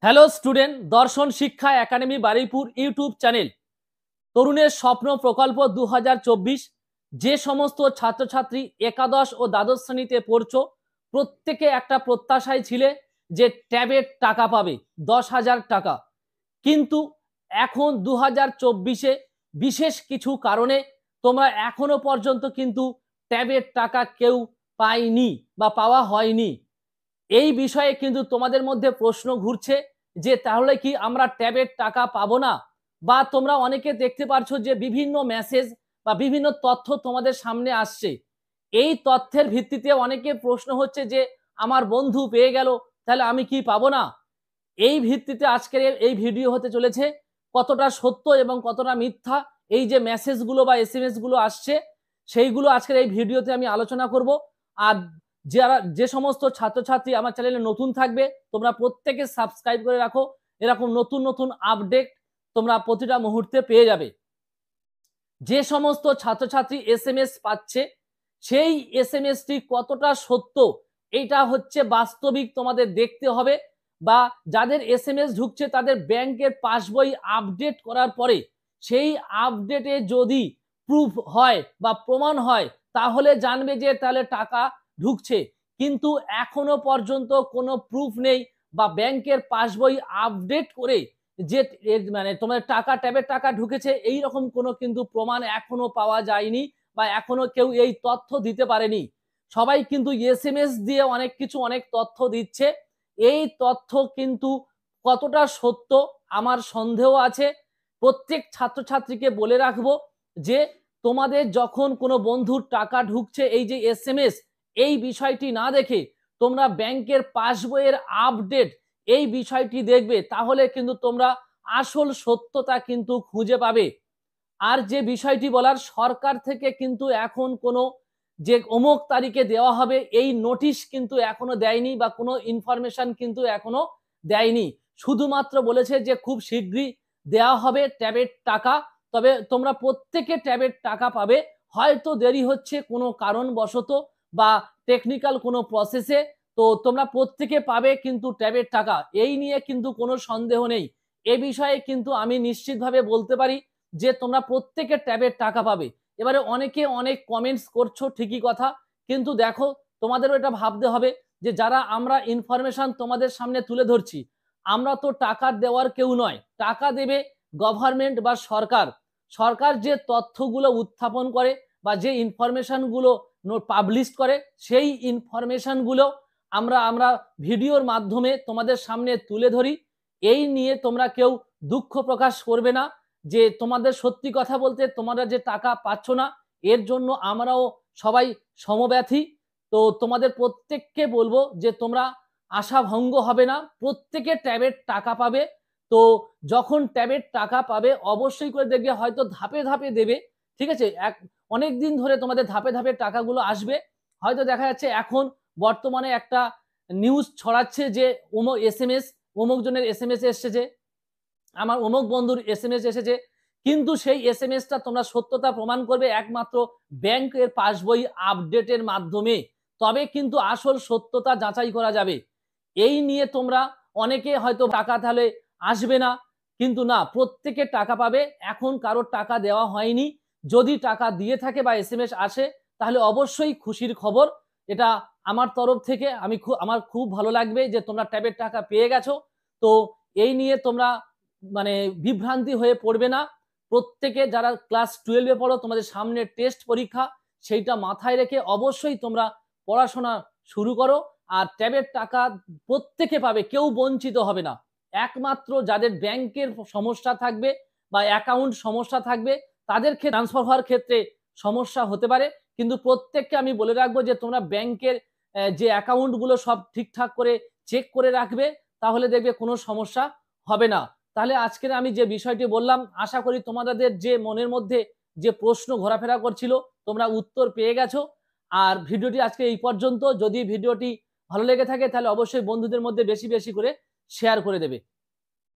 Hello student, দর্শন শিক্ষা academy Baruipur YouTube channel তরুণের স্বপ্ন প্রকল্প 2024। যে সমস্ত ছাত্রছাত্রী একাদশ ও দ্বাদশ শ্রেণীতে পড়ছো, প্রত্যেকে একটা প্রত্যাশায় ছিলে যে ট্যাবের টাকা পাবে 10,000 টাকা। কিন্তু এখন 2024-এ বিশেষ কিছু কারণে তোমরা এখনো পর্যন্ত কিন্তু ট্যাবের টাকা কেউ পায়নি বা পাওয়া হয়নি। এই বিষয়ে কিন্তু তোমাদের মধ্যে প্রশ্ন ঘুরছে যে তাহলে কি আমরা ট্যাবের টাকা পাবো না, বা তোমরা অনেকে দেখতে পারছো যে বিভিন্ন মেসেজ বা বিভিন্ন তথ্য তোমাদের সামনে আসছে। এই তথ্যের ভিত্তিতে অনেকে প্রশ্ন হচ্ছে যে আমার বন্ধু পেয়ে গেল, তাহলে আমি কি পাবো না? এই ভিত্তিতে আজকের এই ভিডিও হতে চলেছে। কতটা সত্য এবং কতটা মিথ্যা এই যে মেসেজগুলো বা এসএমএস গুলো আসছে, সেইগুলো আজকের এই ভিডিওতে আমি আলোচনা করব। আর যারা যে সমস্ত ছাত্রছাত্রী আমার চ্যানেলে নতুন থাকবে, তোমরা প্রত্যেকে সাবস্ক্রাইব করে রাখো, এরকম নতুন নতুন আপডেট তোমরা প্রতিটা মুহূর্তে পেয়ে যাবে। যে সমস্ত ছাত্রছাত্রী এসএমএস পাচ্ছে, সেই এসএমএসটি কতটা সত্য এইটা হচ্ছে বাস্তবিক তোমাদের দেখতে হবে। বা যাদের এসএমএস ঢুকছে তাদের ব্যাংকের পাসবই আপডেট করার পরে সেই আপডেটে যদি প্রুফ হয় বা প্রমাণ হয়, তাহলে জানবে যে তাহলে টাকা ঢুকছে। কিন্তু এখনো পর্যন্ত কোনো প্রুফ নেই বা ব্যাংকের পাসবই আপডেট করে যে মানে তোমার টাকা ট্যাবের টাকা ঢুকেছে এই রকম কোনো কিন্তু প্রমাণ এখনো পাওয়া যায়নি বা এখনো কেউ এই তথ্য দিতে পারেনি। সবাই কিন্তু এসএমএস দিয়ে অনেক কিছু অনেক তথ্য দিচ্ছে। এই তথ্য কিন্তু কতটা সত্য আমার সন্দেহ আছে। প্রত্যেক ছাত্রছাত্রীকে বলে রাখবো যে তোমাদের যখন কোনো বন্ধুর টাকা ঢুকছে এই যে এসএমএস, এই বিষয়টি না দেখে তোমরা ব্যাংকের পাসবইয়ের আপডেট এই বিষয়টি দেখবে, তাহলে কিন্তু তোমরা আসল সত্যতা কিন্তু খুঁজে পাবে। আর যে বিষয়টি বলার, সরকার থেকে কিন্তু এখন কোনো যে অমুক তারিখে দেওয়া হবে এই নোটিশ কিন্তু এখনো দেয়নি বা কোনো ইনফরমেশন কিন্তু এখনো দেয়নি। শুধুমাত্র বলেছে যে খুব শীঘ্রই দেওয়া হবে ট্যাবের টাকা। তবে তোমরা প্রত্যেকে ট্যাবের টাকা পাবে। হয়তো দেরি হচ্ছে কোনো কারণবশত বা টেকনিক্যাল কোনো প্রসেসে, তো তোমরা প্রত্যেকে পাবে কিন্তু ট্যাবের টাকা, এই নিয়ে কিন্তু কোনো সন্দেহ নেই। এ বিষয়ে কিন্তু আমি নিশ্চিতভাবে বলতে পারি যে তোমরা প্রত্যেকে ট্যাবের টাকা পাবে। এবারে অনেকে অনেক কমেন্টস করছো, ঠিকই কথা, কিন্তু দেখো তোমাদেরও এটা ভাবতে হবে যে যারা আমরা ইনফরমেশন তোমাদের সামনে তুলে ধরছি, আমরা তো টাকা দেওয়ার কেউ নয়। টাকা দেবে গভর্নমেন্ট বা সরকার। সরকার যে তথ্যগুলো উত্থাপন করে বা যে ইনফরমেশনগুলো পাবলিশ করে, সেই ইনফরমেশনগুলো আমরা আমরা ভিডিওর মাধ্যমে তোমাদের সামনে তুলে ধরি। এই নিয়ে তোমরা কেউ দুঃখ প্রকাশ করবে না যে তোমাদের সত্যি কথা বলতে তোমরা যে টাকা পাচ্ছ না, এর জন্য আমরাও সবাই সমব্যথী। তো তোমাদের প্রত্যেককে বলবো যে তোমরা আশাভঙ্গ হবে না, প্রত্যেকে ট্যাবের টাকা পাবে। তো যখন ট্যাবের টাকা পাবে অবশ্যই করে দেখবে হয়তো ধাপে ধাপে দেবে, ঠিক আছে? অনেক দিন ধরে তোমাদের ধাপে ধাপে টাকাগুলো আসবে। হয়তো দেখা যাচ্ছে এখন বর্তমানে একটা নিউজ ছড়াচ্ছে যে অমুক এসএমএস, অমুক জনের এসএমএস এসেছে, আমার অমুক বন্ধুর এসএমএস এসেছে, কিন্তু সেই এসএমএসটা তোমরা সত্যতা প্রমাণ করবে একমাত্র ব্যাংকের পাসবই আপডেটের মাধ্যমে। তবে কিন্তু আসল সত্যতা যাচাই করা যাবে। এই নিয়ে তোমরা অনেকে হয়তো টাকা তাহলে আসবে না, কিন্তু না, প্রত্যেকে টাকা পাবে। এখন কারোর টাকা দেওয়া হয়নি, যদি টাকা দিয়ে থাকে বা এসএমএস আসে তাহলে অবশ্যই খুশির খবর। এটা আমার তরফ থেকে আমার খুব ভালো লাগবে যে তোমরা ট্যাবের টাকা পেয়ে গেছো। তো এই নিয়ে তোমরা মানে বিভ্রান্তি হয়ে পড়বে না। প্রত্যেকে যারা ক্লাস 12-এ পড়ো, তোমাদের সামনে টেস্ট পরীক্ষা, সেইটা মাথায় রেখে অবশ্যই তোমরা পড়াশোনা শুরু করো। আর ট্যাবের টাকা প্রত্যেকে পাবে, কেউ বঞ্চিত হবে না। একমাত্র যাদের ব্যাংকের সমস্যা থাকবে বা অ্যাকাউন্ট সমস্যা থাকবে তাদেরকে ট্রান্সফার হওয়ার ক্ষেত্রে সমস্যা হতে পারে। কিন্তু প্রত্যেককে আমি বলে রাখবো যে তোমরা ব্যাংকের যে অ্যাকাউন্টগুলো সব ঠিকঠাক করে চেক করে রাখবে, তাহলে দেখবে কোনো সমস্যা হবে না। তাহলে আজকের আমি যে বিষয়টি বললাম, আশা করি তোমাদের যে মনের মধ্যে যে প্রশ্ন ঘোরাফেরা করছিল তোমরা উত্তর পেয়ে গেছো। আর ভিডিওটি আজকে এই পর্যন্ত। যদি ভিডিওটি ভালো লেগে থাকে তাহলে অবশ্যই বন্ধুদের মধ্যে বেশি বেশি করে শেয়ার করে দেবে।